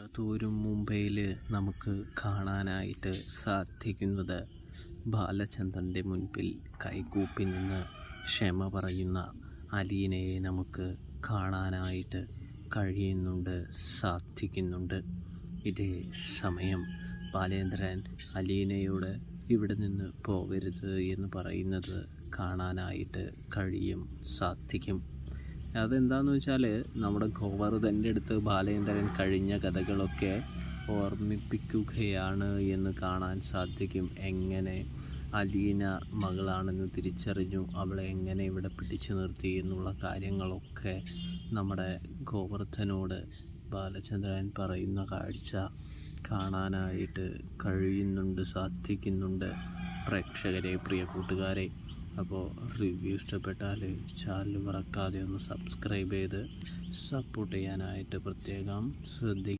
കാതോരും മുംബൈയിൽ നമുക്ക് കാണാനായിട്ട് സാധിക്കുന്നത് ബാലചന്ദ്രൻ്റെ മുൻപിൽ കൈകൂപ്പി നിന്ന് ക്ഷമ പറയുന്ന അലീനയെ നമുക്ക് കാണാനായിട്ട് സാധിക്കുന്നുണ്ട്. ഇതേ സമയം ബാലേന്ദ്രൻ അലീനയോട് ഇവിടെ നിന്ന് പോകരുത് എന്ന് പറയുന്നത് കാണാനായിട്ട് സാധിക്കും. അതെന്താണെന്ന് വെച്ചാൽ നമ്മുടെ ഗോവർദ്ധൻ്റെ അടുത്ത് ബാലേന്ദ്രൻ കഴിഞ്ഞ കഥകളൊക്കെ ഓർമ്മിപ്പിക്കുകയാണ് എന്ന് കാണാൻ സാധിക്കും. എങ്ങനെ അലീന മകളാണെന്ന് തിരിച്ചറിഞ്ഞു, അവളെ എങ്ങനെ ഇവിടെ പിടിച്ചു നിർത്തി എന്നുള്ള കാര്യങ്ങളൊക്കെ നമ്മുടെ ഗോവർദ്ധനോട് ബാലചന്ദ്രൻ പറയുന്ന കാഴ്ച കാണാനായിട്ട് സാധിക്കുന്നുണ്ട്. പ്രേക്ഷകരെ, പ്രിയ കൂട്ടുകാരെ, അപ്പോൾ റിവ്യൂ ഇഷ്ടപ്പെട്ടാൽ ചാനൽ മറക്കാതെ ഒന്ന് സബ്സ്ക്രൈബ് ചെയ്ത് സപ്പോർട്ട് ചെയ്യാനായിട്ട് പ്രത്യേകം ശ്രദ്ധിക്കുക.